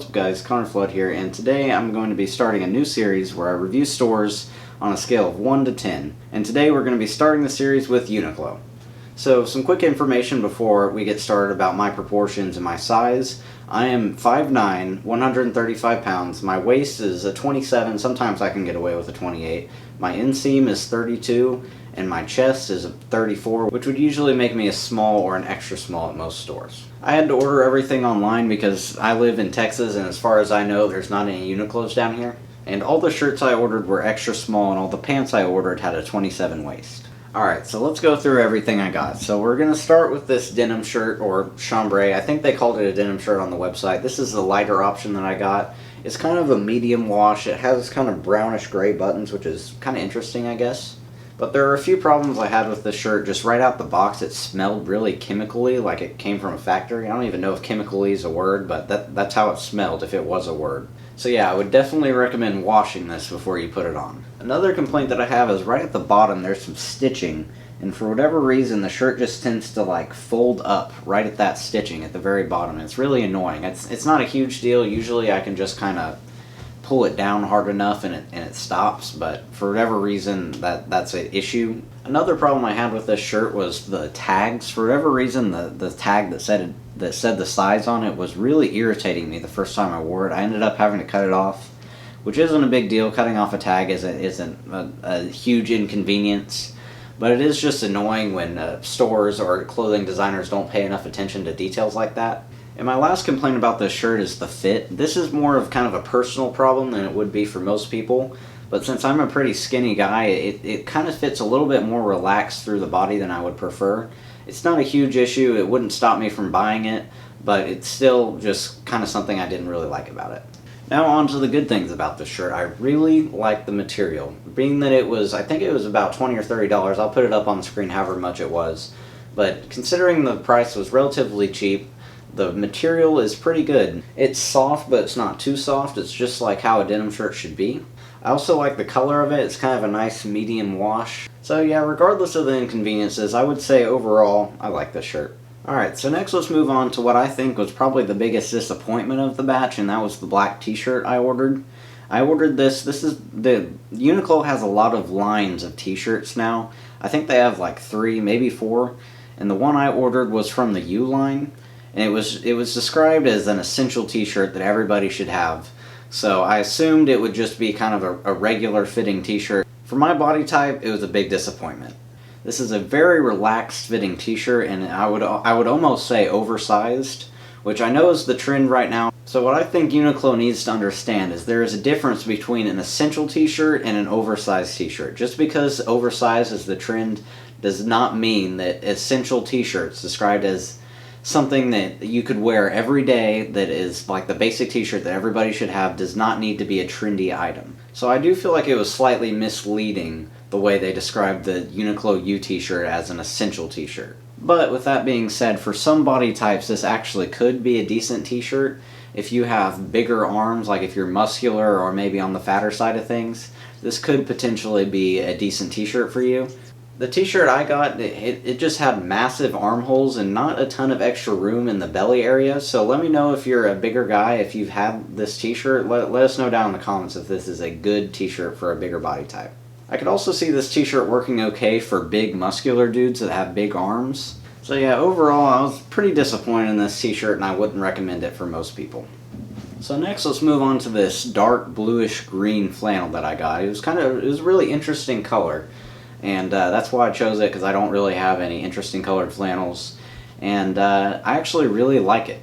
what's up guys, Connor Flood here, and today I'm going to be starting a new series where I review stores on a scale of 1 to 10. And today we're going to be starting the series with UNIQLO. So some quick information before we get started about my proportions and my size. I am 5'9", 135 pounds, my waist is a 27, sometimes I can get away with a 28, my inseam is 32, and my chest is a 34, which would usually make me a small or an extra small at most stores. I had to order everything online because I live in Texas, and as far as I know, there's not any UNIQLOs down here. And all the shirts I ordered were extra small, and all the pants I ordered had a 27 waist. Alright, so let's go through everything I got. So we're going to start with this denim shirt, or chambray. I think they called it a denim shirt on the website. This is the lighter option that I got. It's kind of a medium wash. It has kind of brownish gray buttons, which is kind of interesting, I guess. But there are a few problems I had with this shirt. Just right out the box, it smelled really chemically, like it came from a factory. I don't even know if chemically is a word, but that's how it smelled if it was a word. So yeah, I would definitely recommend washing this before you put it on. Another complaint that I have is right at the bottom there's some stitching, and for whatever reason the shirt just tends to like fold up right at that stitching at the very bottom. It's really annoying. It's not a huge deal. Usually I can just kind of pull it down hard enough and it stops, but for whatever reason that's an issue. Another problem I had with this shirt was the tags. For whatever reason the tag that said the size on it was really irritating me the first time I wore it. I ended up having to cut it off, which isn't a big deal. Cutting off a tag isn't a huge inconvenience, but it is just annoying when stores or clothing designers don't pay enough attention to details like that. And my last complaint about this shirt is the fit. This is more of kind of a personal problem than it would be for most people, but since I'm a pretty skinny guy, it kind of fits a little bit more relaxed through the body than I would prefer. It's not a huge issue. It wouldn't stop me from buying it, but it's still just kind of something I didn't really like about it. Now on to the good things about this shirt. I really like the material. Being that I think it was about $20 or $30, I'll put it up on the screen however much it was, but considering the price was relatively cheap, the material is pretty good. It's soft, but it's not too soft. It's just like how a denim shirt should be. I also like the color of it. It's kind of a nice medium wash. So yeah, regardless of the inconveniences, I would say overall, I like this shirt. Alright, so next let's move on to what I think was probably the biggest disappointment of the batch, and that was the black t-shirt I ordered. I ordered this. UNIQLO has a lot of lines of t-shirts now. I think they have like 3, maybe 4, and the one I ordered was from the U line. And it was described as an essential t-shirt that everybody should have. So I assumed it would just be kind of a regular fitting t-shirt. For my body type, it was a big disappointment. This is a very relaxed fitting t-shirt, and I would almost say oversized, which I know is the trend right now. So what I think UNIQLO needs to understand is there is a difference between an essential t-shirt and an oversized t-shirt. Just because oversized is the trend does not mean that essential t-shirts described as something that you could wear every day that is like the basic t-shirt that everybody should have does not need to be a trendy item. So I do feel like it was slightly misleading the way they described the UNIQLO U t-shirt as an essential t-shirt. But with that being said, for some body types this actually could be a decent t-shirt. If you have bigger arms, like if you're muscular or maybe on the fatter side of things, this could potentially be a decent t-shirt for you. The t-shirt I got, it just had massive armholes and not a ton of extra room in the belly area, so let me know if you're a bigger guy, if you've had this t-shirt. Let us know down in the comments if this is a good t-shirt for a bigger body type. I could also see this t-shirt working okay for big muscular dudes that have big arms. So yeah, overall I was pretty disappointed in this t-shirt and I wouldn't recommend it for most people. So next let's move on to this dark bluish green flannel that I got. It was a really interesting color. And that's why I chose it, because I don't really have any interesting colored flannels. And I actually really like it.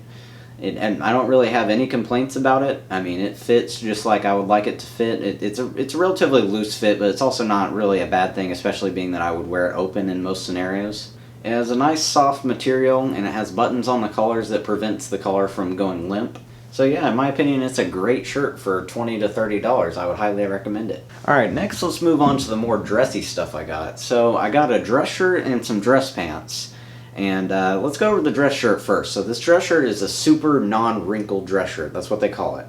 And I don't really have any complaints about it. I mean, it fits just like I would like it to fit. It's a relatively loose fit, but it's also not really a bad thing, especially being that I would wear it open in most scenarios. It has a nice soft material, and it has buttons on the collars that prevents the collar from going limp. So yeah, in my opinion, it's a great shirt for $20 to $30. I would highly recommend it. Alright, next let's move on to the more dressy stuff I got. So I got a dress shirt and some dress pants. And let's go over the dress shirt first. So this dress shirt is a super non-wrinkled dress shirt. That's what they call it.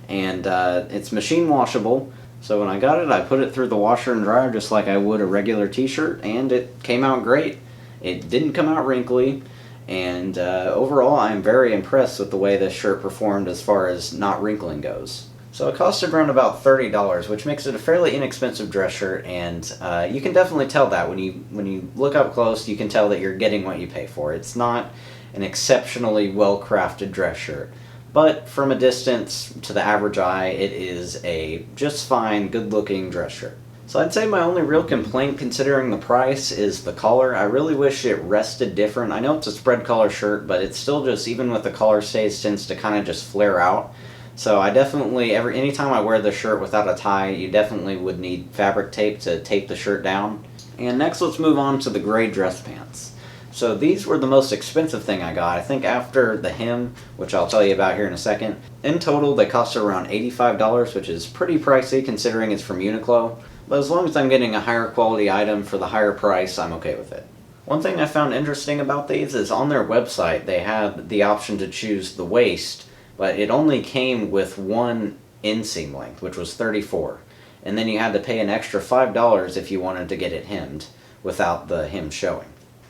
And it's machine washable. So when I got it, I put it through the washer and dryer just like I would a regular t-shirt, and it came out great. It didn't come out wrinkly. and overall I'm very impressed with the way this shirt performed as far as not wrinkling goes. So it costed around about $30, which makes it a fairly inexpensive dress shirt, and you can definitely tell that when you look up close. You can tell that you're getting what you pay for. It's not an exceptionally well-crafted dress shirt, but from a distance to the average eye, it is a just fine, good-looking dress shirt. So I'd say my only real complaint, considering the price, is the collar. I really wish it rested different. I know it's a spread collar shirt, but it's still just, even with the collar stays, tends to kind of just flare out. So I definitely, anytime I wear the shirt without a tie, you definitely would need fabric tape to tape the shirt down. And next let's move on to the gray dress pants. So these were the most expensive thing I got. I think after the hem, which I'll tell you about here in a second. In total they costed around $85, which is pretty pricey considering it's from UNIQLO. But as long as I'm getting a higher quality item for the higher price, I'm okay with it. One thing I found interesting about these is on their website they had the option to choose the waist, but it only came with one inseam length, which was 34. And then you had to pay an extra $5 if you wanted to get it hemmed without the hem showing.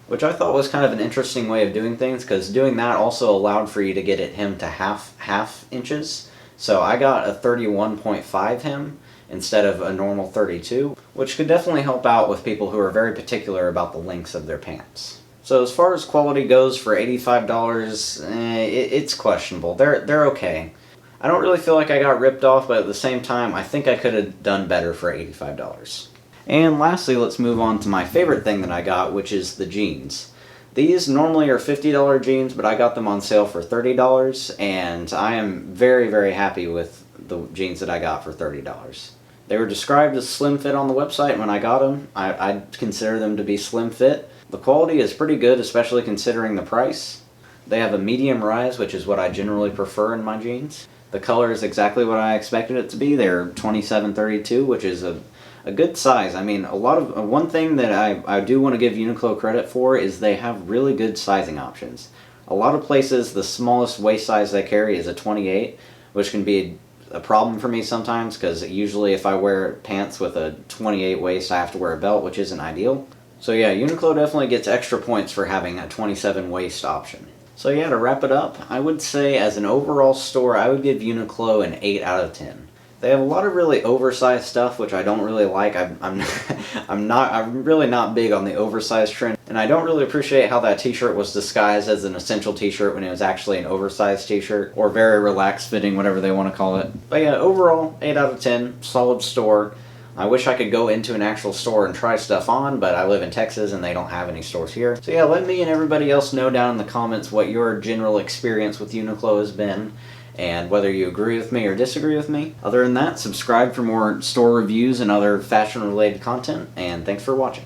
Which I thought was kind of an interesting way of doing things, because doing that also allowed for you to get it hemmed to half inches. So I got a 31.5 hem instead of a normal 32, which could definitely help out with people who are very particular about the lengths of their pants. So as far as quality goes for $85, it's questionable. They're okay. I don't really feel like I got ripped off, but at the same time, I think I could have done better for $85. And lastly, let's move on to my favorite thing that I got, which is the jeans. These normally are $50 jeans, but I got them on sale for $30, and I am very, very happy with the jeans that I got for $30. They were described as slim fit on the website when I got them. I'd consider them to be slim fit. The quality is pretty good, especially considering the price. They have a medium rise, which is what I generally prefer in my jeans. The color is exactly what I expected it to be. They're 27-32, which is a good size. I mean, one thing that I do want to give UNIQLO credit for is they have really good sizing options. A lot of places, the smallest waist size they carry is a 28, which can be a problem for me sometimes, because usually if I wear pants with a 28 waist, I have to wear a belt, which isn't ideal. So yeah, UNIQLO definitely gets extra points for having a 27 waist option. So yeah, to wrap it up, I would say as an overall store, I would give UNIQLO an 8 out of 10. They have a lot of really oversized stuff, which I don't really like. I'm really not big on the oversized trend, and I don't really appreciate how that t-shirt was disguised as an essential t-shirt when it was actually an oversized t-shirt, or very relaxed fitting, whatever they want to call it. But yeah, overall, 8 out of 10, solid store. I wish I could go into an actual store and try stuff on, but I live in Texas and they don't have any stores here. So yeah, let me and everybody else know down in the comments what your general experience with UNIQLO has been, and whether you agree with me or disagree with me. Other than that, subscribe for more store reviews and other fashion-related content, and thanks for watching.